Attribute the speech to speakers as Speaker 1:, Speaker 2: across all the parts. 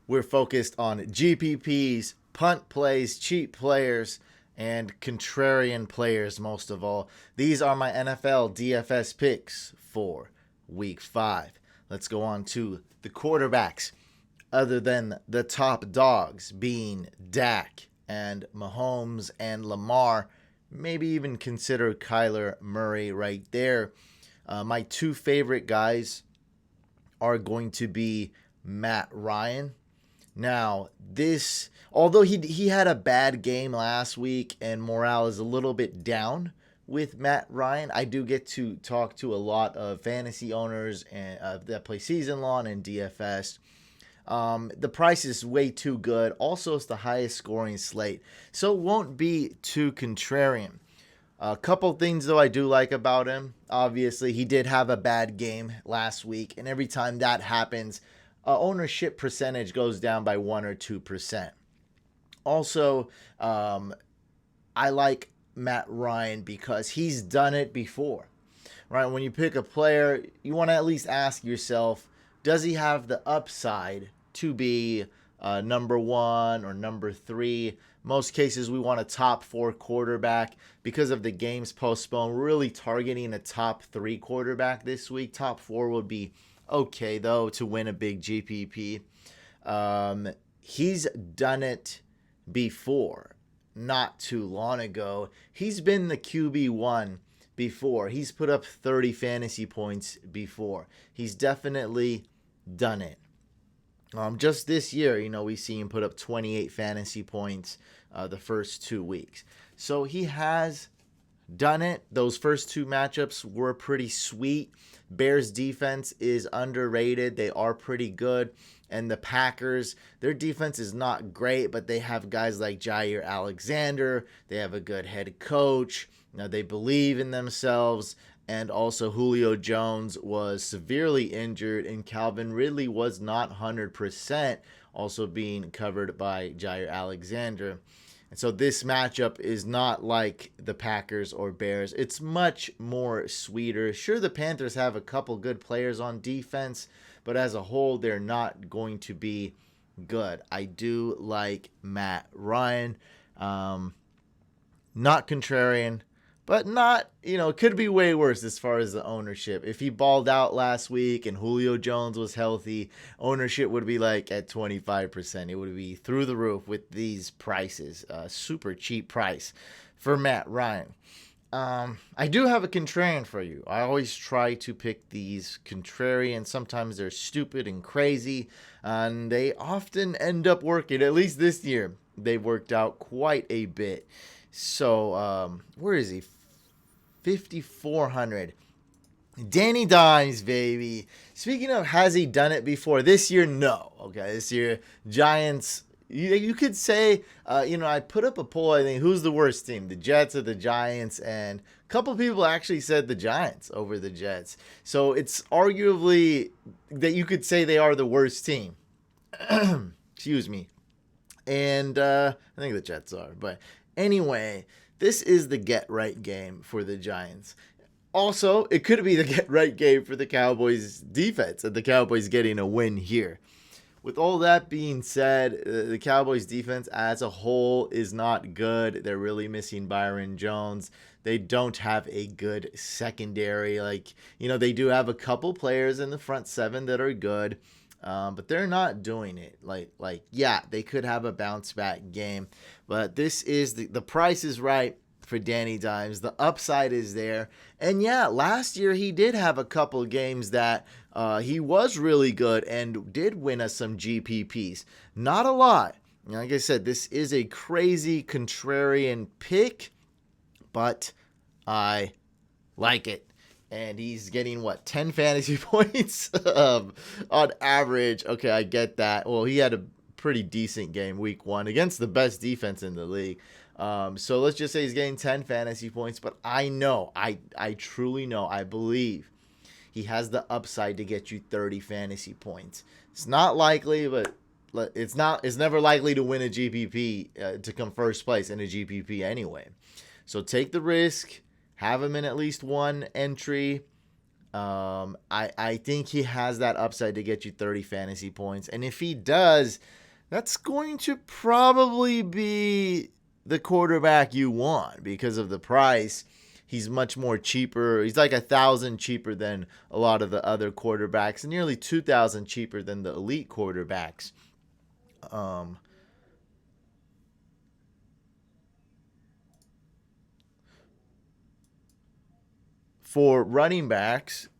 Speaker 1: we're focused on GPPs, punt plays, cheap players, and contrarian players most of all. These are my NFL DFS picks for week 5. Let's go on to the quarterbacks. Other than the top dogs being Dak and Mahomes and Lamar, maybe even consider Kyler Murray right there. My two favorite guys are going to be Matt Ryan. Now, although he had a bad game last week and morale is a little bit down with Matt Ryan, I do get to talk to a lot of fantasy owners that play season long and DFS. The price is way too good. Also, it's the highest scoring slate, so it won't be too contrarian. A couple things, though, I do like about him. Obviously, he did have a bad game last week, and every time that happens, ownership percentage goes down by 1 or 2%. Also, I like Matt Ryan because he's done it before, right? When you pick a player, you want to at least ask yourself, does he have the upside to be number 1 or number 3? Most cases, we want a top 4 quarterback. Because of the games postponed, we're really targeting a top 3 quarterback this week. Top 4 would be okay, though, to win a big GPP. He's done it before, not too long ago. He's been the QB1 before. He's put up 30 fantasy points before. He's definitely done it. Just this year, we see him put up 28 fantasy points the first 2 weeks. So he has done it. Those first 2 matchups were pretty sweet. Bears defense is underrated. They are pretty good. And the Packers, their defense is not great, but they have guys like Jair Alexander. They have a good head coach. They believe in themselves. And also Julio Jones was severely injured, and Calvin Ridley was not 100%, also being covered by Jair Alexander. And so this matchup is not like the Packers or Bears. It's much more sweeter. Sure, the Panthers have a couple good players on defense, but as a whole, they're not going to be good. I do like Matt Ryan. Not contrarian, but not, it could be way worse as far as the ownership. If he balled out last week and Julio Jones was healthy, ownership would be like at 25%. It would be through the roof with these prices. Super cheap price for Matt Ryan. I do have a contrarian for you. I always try to pick these contrarian. Sometimes they're stupid and crazy, and they often end up working. At least this year, they've worked out quite a bit. So, where is he? 5,400. Danny Dimes, baby. Speaking of, has he done it before? This year, no. Okay, this year, Giants. You could say, I put up a poll, I think, who's the worst team, the Jets or the Giants? And a couple people actually said the Giants over the Jets. So it's arguably that you could say they are the worst team. Excuse me. And I think the Jets are. But anyway, this is the get-right game for the Giants. Also, it could be the get-right game for the Cowboys defense, and the Cowboys getting a win here. With all that being said, the Cowboys defense as a whole is not good. They're really missing Byron Jones. They don't have a good secondary. They do have a couple players in the front 7 that are good, but they're not doing it. They could have a bounce back game, but this is the price is right for Danny Dimes. The upside is there. And last year he did have a couple games that he was really good and did win us some GPPs. Not a lot. Like I said, this is a crazy contrarian pick, but I like it. And he's getting, 10 fantasy points on average. Okay, I get that. Well, he had a pretty decent game week 1 against the best defense in the league. So let's just say he's getting 10 fantasy points. But I know, I truly know, I believe he has the upside to get you 30 fantasy points. It's not likely, but it's never likely to win a GPP, to come first place in a GPP anyway. So take the risk, have him in at least one entry. I think he has that upside to get you 30 fantasy points. And if he does, that's going to probably be the quarterback you want because of the price. He's much more cheaper. He's like 1,000 cheaper than a lot of the other quarterbacks, and nearly 2,000 cheaper than the elite quarterbacks. Um, for running backs,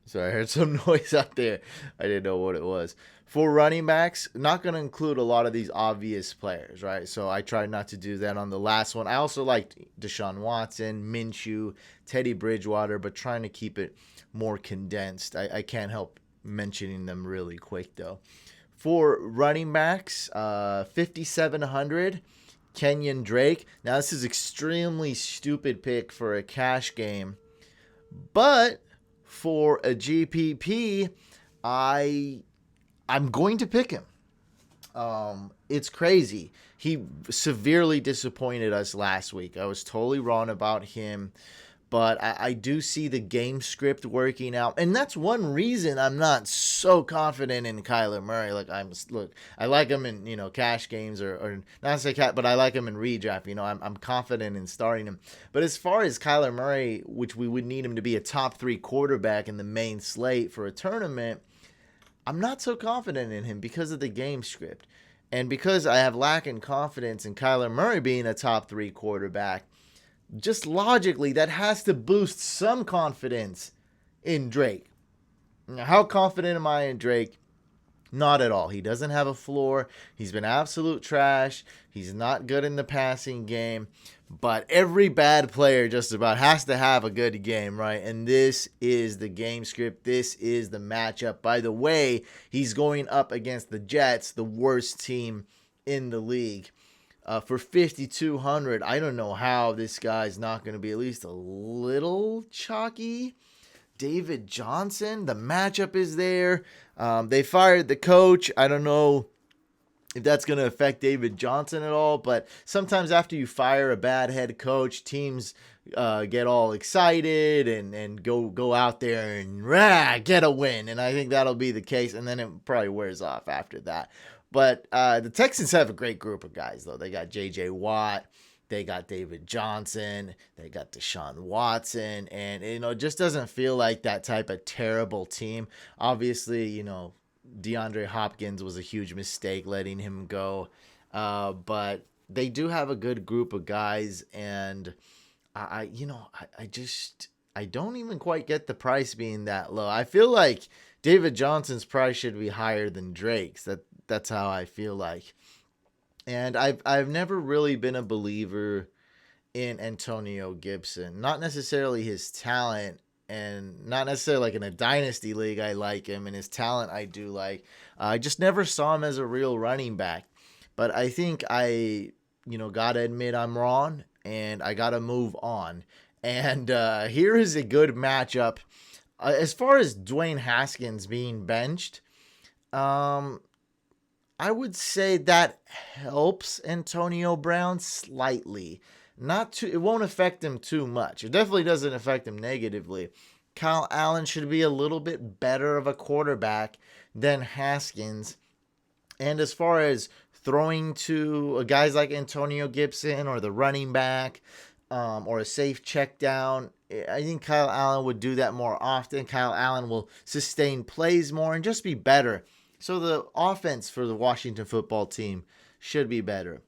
Speaker 1: sorry, I heard some noise out there. I didn't know what it was. For running backs, not going to include a lot of these obvious players, right? So I tried not to do that on the last one. I also liked Deshaun Watson, Minshew, Teddy Bridgewater, but trying to keep it more condensed. I can't help mentioning them really quick, though. For running backs, 5,700, Kenyon Drake. Now, this is extremely stupid pick for a cash game, but for a GPP, I'm going to pick him. It's crazy. He severely disappointed us last week. I was totally wrong about him, but I do see the game script working out, and that's one reason I'm not so confident in Kyler Murray. I like him in cash games or not say cat, but I like him in redraft. I'm confident in starting him. But as far as Kyler Murray, which we would need him to be a top 3 quarterback in the main slate for a tournament, I'm not so confident in him because of the game script. And because I have lacking confidence in Kyler Murray being a top 3 quarterback, just logically, that has to boost some confidence in Drake. Now, how confident am I in Drake? Not at all. He doesn't have a floor. He's been absolute trash. He's not good in the passing game. But every bad player just about has to have a good game, right? And this is the game script. This is the matchup. By the way, he's going up against the Jets, the worst team in the league. For 5,200, I don't know how this guy's not going to be at least a little chalky. David Johnson, the matchup is there. They fired the coach. I don't know if that's going to affect David Johnson at all, but sometimes after you fire a bad head coach, teams get all excited and go out there and get a win. And I think that'll be the case, and then it probably wears off after that. But the Texans have a great group of guys, though. They got J.J. Watt. They got David Johnson. They got Deshaun Watson. And, it just doesn't feel like that type of terrible team. Obviously, DeAndre Hopkins was a huge mistake letting him go. But they do have a good group of guys. And, I don't even quite get the price being that low. I feel like David Johnson's price should be higher than Drake's. That's how I feel like. And I've never really been a believer in Antonio Gibson. Not necessarily his talent, and not necessarily like in a dynasty league I like him, and his talent I do like. I just never saw him as a real running back. But I think I gotta admit I'm wrong, and I gotta move on. And here is a good matchup. As far as Dwayne Haskins being benched, I would say that helps Antonio Brown slightly. It won't affect him too much. It definitely doesn't affect him negatively. Kyle Allen should be a little bit better of a quarterback than Haskins. And as far as throwing to guys like Antonio Gibson or the running back or a safe check down, I think Kyle Allen would do that more often. Kyle Allen will sustain plays more and just be better. So the offense for the Washington football team should be better.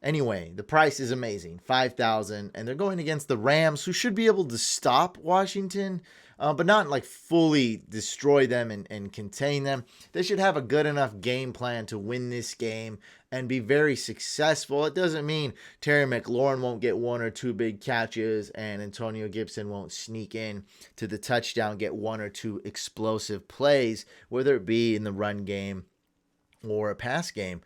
Speaker 1: Anyway, the price is amazing, $5,000, and they're going against the Rams, who should be able to stop Washington, but not like fully destroy them and contain them. They should have a good enough game plan to win this game and be very successful. It doesn't mean Terry McLaurin won't get 1 or 2 big catches and Antonio Gibson won't sneak in to the touchdown, get 1 or 2 explosive plays, whether it be in the run game or a pass game.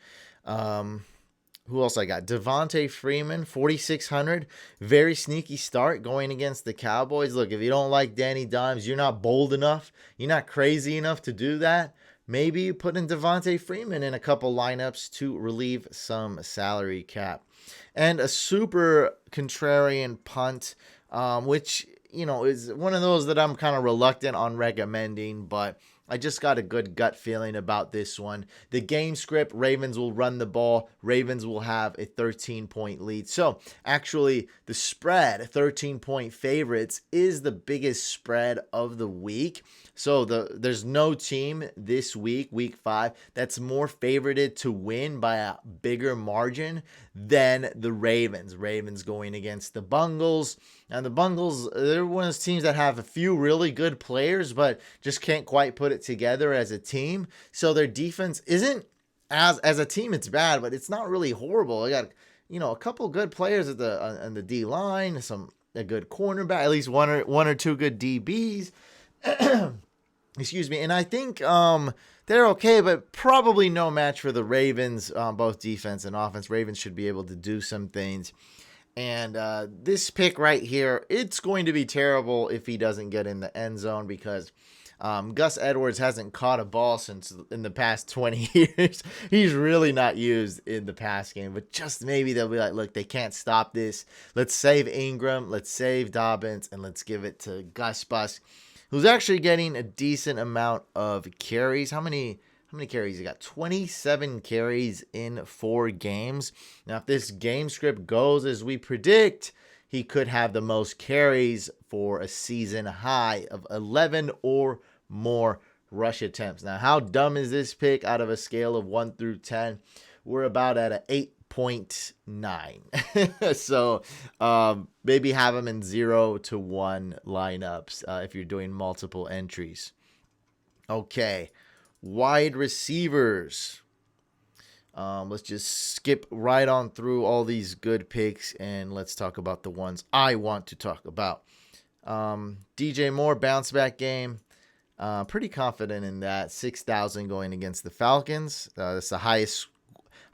Speaker 1: Who else I got? Devontae Freeman, 4,600. Very sneaky start going against the Cowboys. Look, if you don't like Danny Dimes, you're not bold enough, you're not crazy enough to do that, maybe you put in Devontae Freeman in a couple lineups to relieve some salary cap. And a super contrarian punt, which, is one of those that I'm kind of reluctant on recommending, but I just got a good gut feeling about this one. The game script, Ravens will run the ball. Ravens will have a 13-point lead. So actually, the spread, 13-point favorites, is the biggest spread of the week. So there's no team this week, week 5, that's more favorited to win by a bigger margin than the Ravens. Ravens going against the Bengals. And the Bengals, they're one of those teams that have a few really good players, but just can't quite put it together as a team. So their defense isn't, as a team, it's bad, but it's not really horrible. They got, a couple good players at on the D line, a good cornerback, at least one or two good DBs. Excuse me. And I think they're okay, but probably no match for the Ravens, both defense and offense. Ravens should be able to do some things. And this pick right here, it's going to be terrible if he doesn't get in the end zone, because Gus Edwards hasn't caught a ball since in the past 20 years. He's really not used in the pass game, but just maybe they'll be like, look, they can't stop this. Let's save Ingram, let's save Dobbins, and let's give it to Gus Bus, who's actually getting a decent amount of carries. How many carries? He got 27 carries in 4 games. Now, if this game script goes as we predict, he could have the most carries for a season high of 11 or more rush attempts. Now, how dumb is this pick out of a scale of 1 through 10? We're about at an 8.9. So maybe have them in 0 to 1 lineups if you're doing multiple entries. Okay, wide receivers. Let's just skip right on through all these good picks and let's talk about the ones I want to talk about. DJ Moore, bounce back game. Pretty confident in that. 6,000 going against the Falcons. That's the highest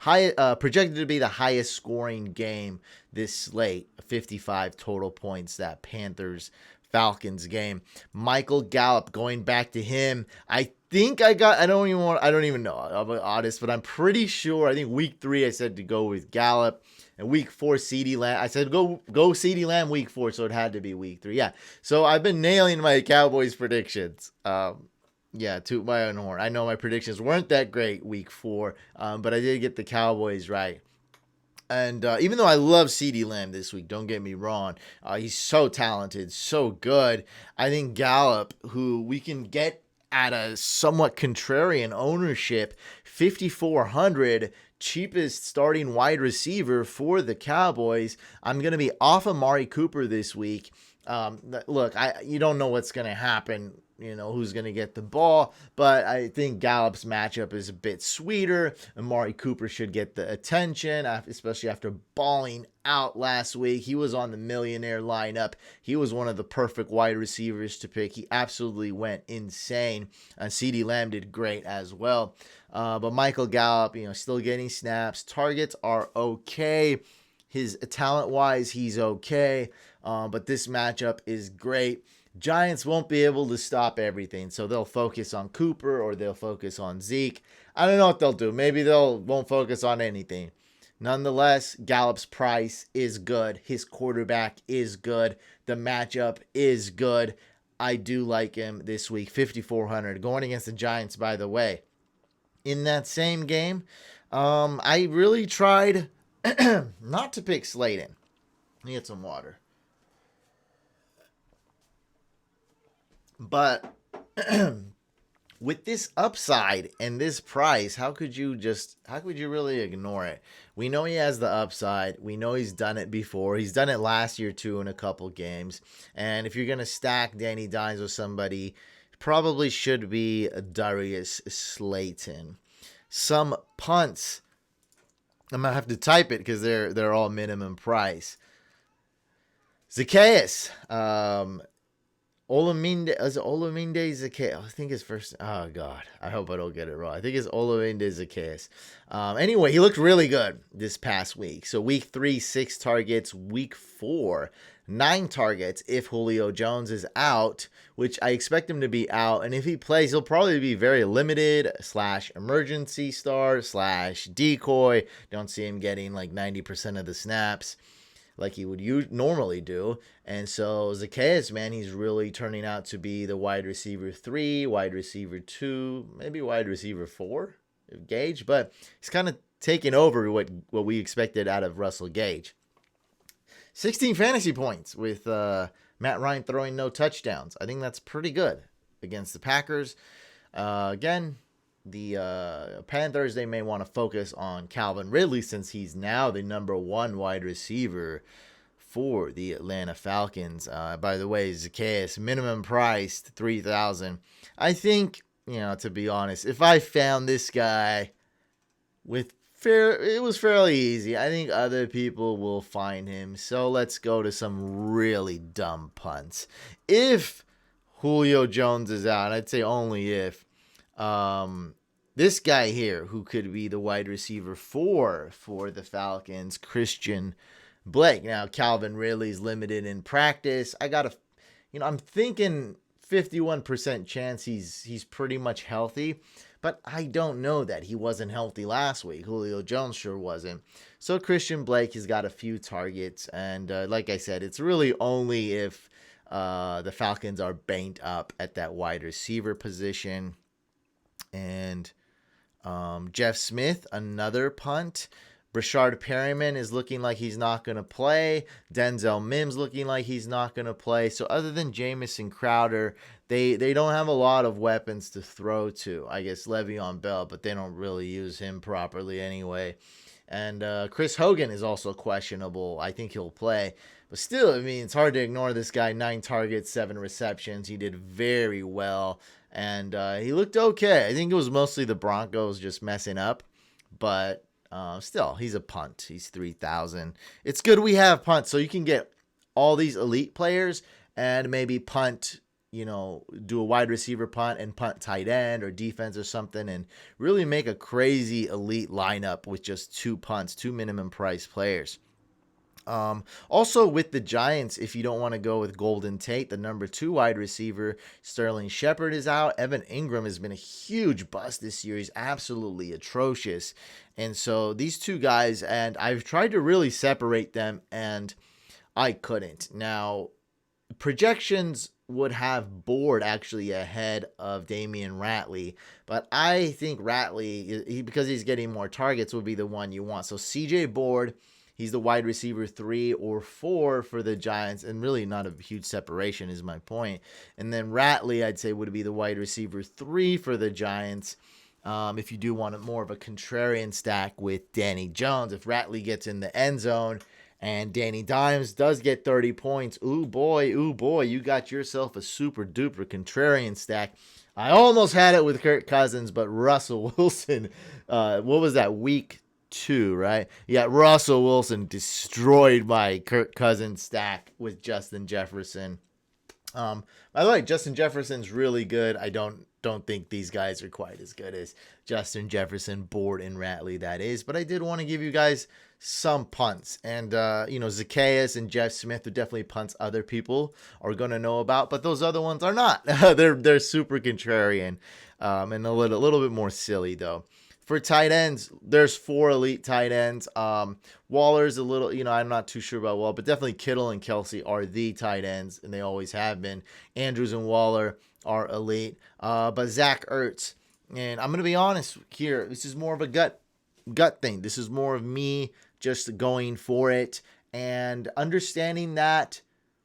Speaker 1: projected to be the highest scoring game this slate. 55 total points, that Panthers-Falcons game. Michael Gallup, going back to him. I don't even know. I'll be honest, but I'm pretty sure. I think week 3 I said to go with Gallup. And week 4, CeeDee Lamb. I said go CeeDee Lamb week 4, so it had to be week 3. Yeah. So I've been nailing my Cowboys predictions. Yeah, toot my own horn. I know my predictions weren't that great week 4, but I did get the Cowboys right. And even though I love CeeDee Lamb this week, don't get me wrong, he's so talented, so good. I think Gallup, who we can get at a somewhat contrarian ownership, 5,400, cheapest starting wide receiver for the Cowboys. I'm going to be off Amari Cooper this week. Look, you don't know what's going to happen, who's going to get the ball, but I think Gallup's matchup is a bit sweeter. Amari Cooper should get the attention, especially after balling out last week. He was on the millionaire lineup. He was one of the perfect wide receivers to pick. He absolutely went insane. CeeDee Lamb did great as well. But Michael Gallup, still getting snaps. Targets are okay. His talent-wise, he's okay. But this matchup is great. Giants won't be able to stop everything, so they'll focus on Cooper or they'll focus on Zeke. I don't know what they'll do. Maybe won't focus on anything. Nonetheless, Gallup's price is good. His quarterback is good. The matchup is good. I do like him this week. 5,400 going against the Giants, by the way. In that same game, I really tried not to pick Slayton. Let me get some water. But with this upside and this price, how could you really ignore it? We know he has the upside. We know he's done it before. He's done it last year too in a couple games. And if you're going to stack Danny Dimes with somebody, probably should be Darius Slayton. Some punts. I'm going to have to type it because they're all minimum price. Zacchaeus. Olamide Zacchaeus. I think his first. Oh God, I hope I don't get it wrong. I think it's Olamide Zacchaeus. Anyway, he looked really good this past week. So week 3, 6 targets. Week 4, 9 targets if Julio Jones is out, which I expect him to be out. And if he plays, he'll probably be very limited / emergency star / decoy. Don't see him getting like 90% of the snaps. like he would normally do. And so Zacchaeus, man, he's really turning out to be the wide receiver 3, wide receiver 2, maybe wide receiver 4 of Gage, but he's kind of taking over what we expected out of Russell Gage. 16 fantasy points with Matt Ryan throwing no touchdowns. I think that's pretty good against the Packers. Again, the Panthers, they may want to focus on Calvin Ridley since he's now the number 1 wide receiver for the Atlanta Falcons. By the way, Zacchaeus, minimum priced $3,000. I think, to be honest, if I found this guy it was fairly easy. I think other people will find him. So let's go to some really dumb punts. If Julio Jones is out, and I'd say only if, this guy here, who could be the wide receiver 4 for the Falcons, Christian Blake. Now, Calvin Ridley's limited in practice. I'm thinking 51% chance he's pretty much healthy. But I don't know that. He wasn't healthy last week. Julio Jones sure wasn't. So Christian Blake has got a few targets. And like I said, it's really only if the Falcons are banged up at that wide receiver position. And Jeff Smith, another punt. Brashard Perryman is looking like he's not going to play. Denzel Mims looking like he's not going to play. So other than Jamison Crowder, they don't have a lot of weapons to throw to. I guess Le'Veon Bell, but they don't really use him properly anyway. And Chris Hogan is also questionable. I think he'll play. But still, it's hard to ignore this guy. 9 targets, 7 receptions. He did very well. And he looked okay. I think it was mostly the Broncos just messing up. But still, he's a punt. He's 3,000. It's good we have punts, so you can get all these elite players and maybe punt, do a wide receiver punt and punt tight end or defense or something, and really make a crazy elite lineup with just 2 punts, 2 minimum price players. Also with the Giants, if you don't want to go with Golden Tate, the number 2 wide receiver, Sterling Shepard is out. Evan Ingram has been a huge bust this year. He's absolutely atrocious. And so these 2 guys, and I've tried to really separate them, and I couldn't. Now, projections would have Board actually ahead of Damian Ratley, but I think Ratley, because he's getting more targets, would be the one you want. So CJ Board, he's the wide receiver 3 or 4 for the Giants, and really not a huge separation is my point. And then Ratley, I'd say, would be the wide receiver 3 for the Giants. If you do want more of a contrarian stack with Danny Jones, if Ratley gets in the end zone and Danny Dimes does get 30 points, ooh boy, you got yourself a super duper contrarian stack. I almost had it with Kirk Cousins, but Russell Wilson, what was that, week 2, right? Yeah, Russell Wilson destroyed my Kirk Cousins stack with Justin Jefferson. By the way, Justin Jefferson's really good. I don't think these guys are quite as good as Justin Jefferson, Board, and Ratley, that is. But I did want to give you guys some punts. And, Zacchaeus and Jeff Smith are definitely punts other people are going to know about. But those other ones are not. they're super contrarian and a little bit more silly, though. For tight ends, there's 4 elite tight ends. Waller's a little, I'm not too sure about Waller, but definitely Kittle and Kelsey are the tight ends, and they always have been. Andrews and Waller are elite. But Zach Ertz, and I'm going to be honest here, this is more of a gut thing. This is more of me just going for it and understanding that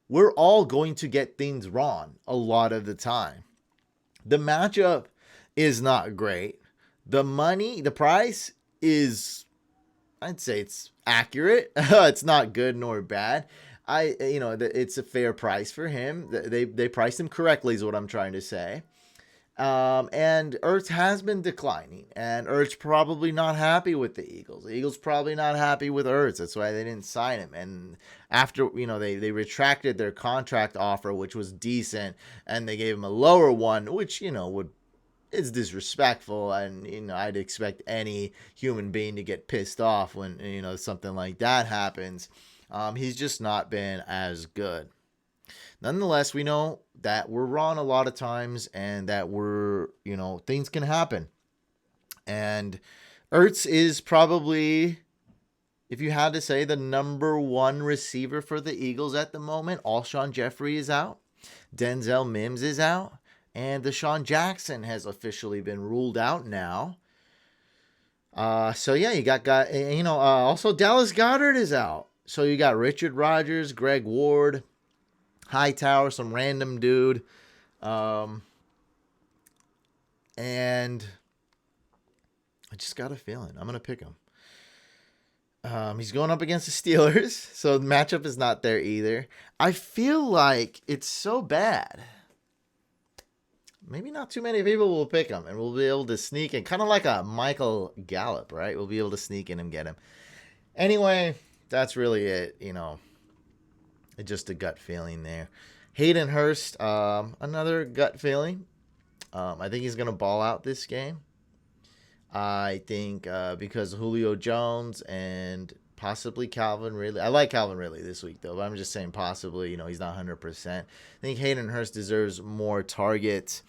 Speaker 1: we're all going to get things wrong a lot of the time. The matchup is not great. The price is, I'd say it's accurate. It's not good nor bad. It's a fair price for him. They priced him correctly is what I'm trying to say. And Ertz has been declining, and Ertz probably not happy with the Eagles. The Eagles probably not happy with Ertz. That's why they didn't sign him. And after, they retracted their contract offer, which was decent, and they gave him a lower one, which, it's disrespectful, and I'd expect any human being to get pissed off when something like that happens. He's just not been as good. Nonetheless, we know that we're wrong a lot of times, and that things can happen. And Ertz is probably if you had to say the number one receiver for the Eagles at the moment, Alshon Jeffrey is out. Denzel Mims is out. And Deshaun Jackson has officially been ruled out now. So yeah, you got also Dallas Goedert is out. So you got Richard Rodgers, Greg Ward, Hightower, some random dude. And I just got a feeling I'm going to pick him. He's going up against the Steelers, so the matchup is not there either. I feel like it's so bad. Maybe not too many people will pick him, and we'll be able to sneak in. Kind of like a Michael Gallup, right? We'll be able to sneak in and get him. Anyway, that's really it. Just a gut feeling there. Hayden Hurst, another gut feeling. I think he's going to ball out this game. I think because Julio Jones and possibly Calvin Ridley. I like Calvin Ridley this week, though. But I'm just saying possibly. He's not 100%. I think Hayden Hurst deserves more targets.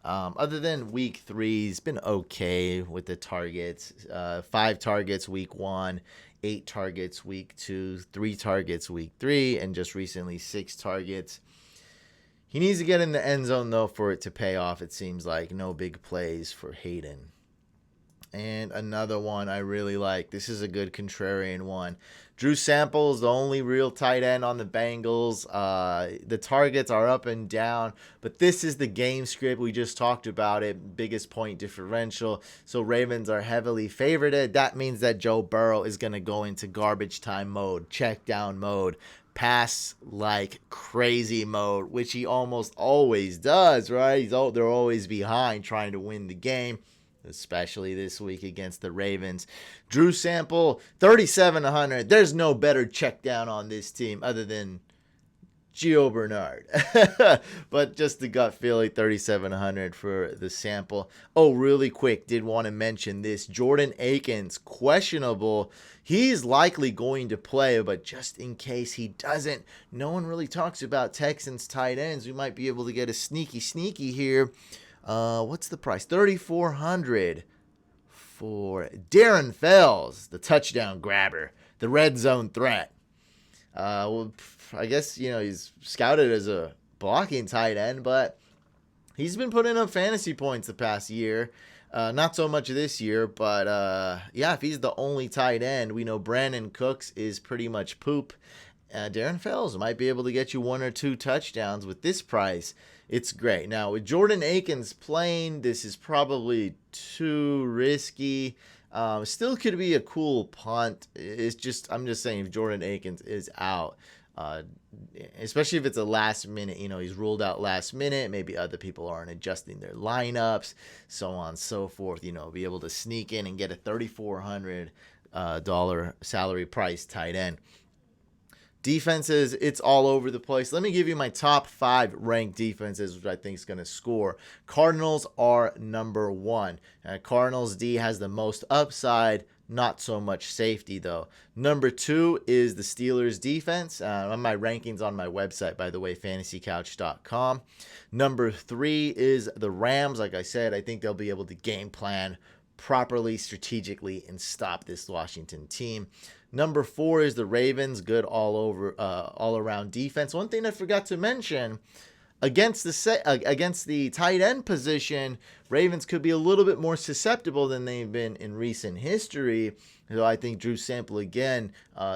Speaker 1: Other than week 3, he's been okay with the targets. 5 targets week 1, 8 targets week 2, 3 targets week 3, and just recently 6 targets. He needs to get in the end zone, though, for it to pay off. It seems like no big plays for Hayden. And another one I really like. This is a good contrarian one. Drew Sample is the only real tight end on the Bengals. The targets are up and down, but this is the game script. We just talked about it. Biggest point differential. So Ravens are heavily favored. That means that Joe Burrow is going to go into garbage time mode, check down mode, pass like crazy mode, which he almost always does, right? They're always behind trying to win the game, especially this week against the Ravens. Drew Sample, 3,700. There's no better check down on this team other than Gio Bernard. But just the gut feeling, 3,700 for the Sample. Oh, really quick, did want to mention this. Jordan Akins, questionable. He's likely going to play, but just in case he doesn't, no one really talks about Texans tight ends. We might be able to get a sneaky here. What's the price? 3,400 for Darren Fells, the touchdown grabber, the red zone threat. Well, I guess, he's scouted as a blocking tight end, but he's been putting up fantasy points the past year. Not so much this year, but if he's the only tight end, we know Brandon Cooks is pretty much poop. Darren Fells might be able to get you 1 or 2 touchdowns with this price. It's great. Now, with Jordan Akins playing, this is probably too risky. Still could be a cool punt. I'm just saying, if Jordan Akins is out, especially if it's a last minute, he's ruled out last minute. Maybe other people aren't adjusting their lineups, so on and so forth. Be able to sneak in and get a $3,400 salary price tight end. Defenses, it's all over the place. Let me give you my top 5 ranked defenses, which I think is going to score. Cardinals are number 1. Cardinals D has the most upside, not so much safety, though. Number 2 is the Steelers defense. On my rankings on my website, by the way, fantasycouch.com. Number 3 is the Rams. Like I said, I think they'll be able to game plan properly, strategically, and stop this Washington team. Number 4 is the Ravens, good all around defense. One thing I forgot to mention, against the tight end position, Ravens could be a little bit more susceptible than they've been in recent history. So I think Drew Sample again,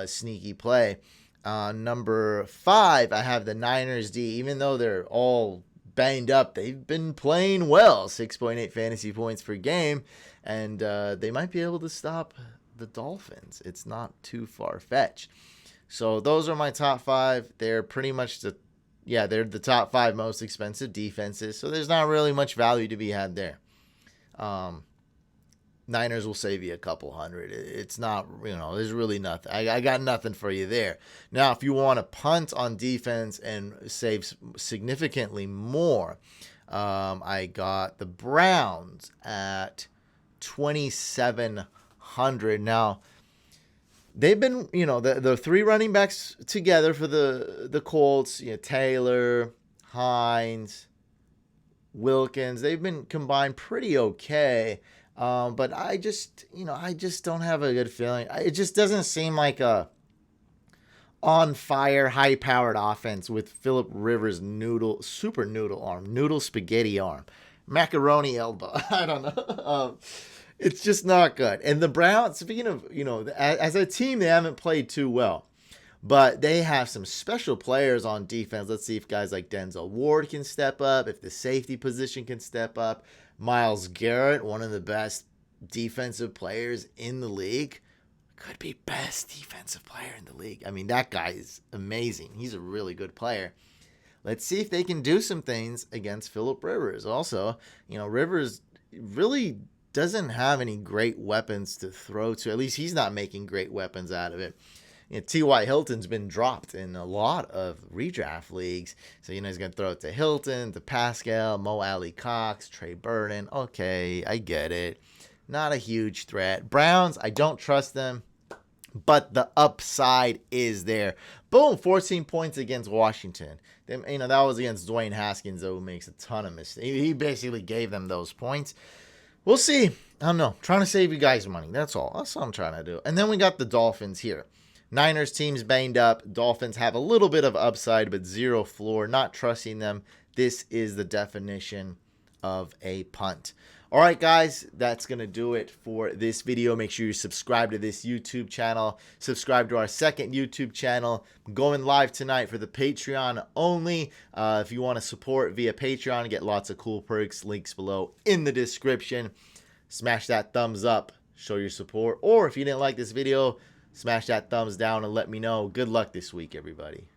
Speaker 1: sneaky play. Number 5, I have the Niners D. Even though they're all banged up, they've been playing well, 6.8 fantasy points per game, and they might be able to stop the Dolphins. It's not too far-fetched. So those are my top 5. They're pretty much they're the top 5 most expensive defenses. So there's not really much value to be had there. Niners will save you a couple hundred. It's not, there's really nothing. I got nothing for you there. Now, if you want to punt on defense and save significantly more, I got the Browns at 2,700. Now, they've been, the 3 running backs together for the Colts, Taylor, Hines, Wilkins, they've been combined pretty okay. But I just, I just don't have a good feeling. It just doesn't seem like a on fire, high powered offense with Philip Rivers' super noodle arm, noodle spaghetti arm, macaroni elbow. I don't know. It's just not good. And the Browns, speaking of, as a team, they haven't played too well. But they have some special players on defense. Let's see if guys like Denzel Ward can step up, if the safety position can step up. Myles Garrett, one of the best defensive players in the league. Could be best defensive player in the league. I mean, that guy is amazing. He's a really good player. Let's see if they can do some things against Philip Rivers. Also, Rivers really doesn't have any great weapons to throw to. At least he's not making great weapons out of it. T.Y. Hilton's been dropped in a lot of redraft leagues. So, he's going to throw it to Hilton, to Pascal, Mo Alley Cox, Trey Burton. Okay, I get it. Not a huge threat. Browns, I don't trust them, but the upside is there. Boom, 14 points against Washington. Then, that was against Dwayne Haskins, though, who makes a ton of mistakes. He basically gave them those points. We'll see. I don't know. Trying to save you guys money. That's all. That's all I'm trying to do. And then we got the Dolphins here. Niners team's banged up. Dolphins have a little bit of upside, but zero floor. Not trusting them. This is the definition of a punt. All right, guys, that's going to do it for this video. Make sure you subscribe to this YouTube channel. Subscribe to our second YouTube channel. I'm going live tonight for the Patreon only. If you want to support via Patreon, get lots of cool perks. Links below in the description. Smash that thumbs up. Show your support. Or if you didn't like this video, smash that thumbs down and let me know. Good luck this week, everybody.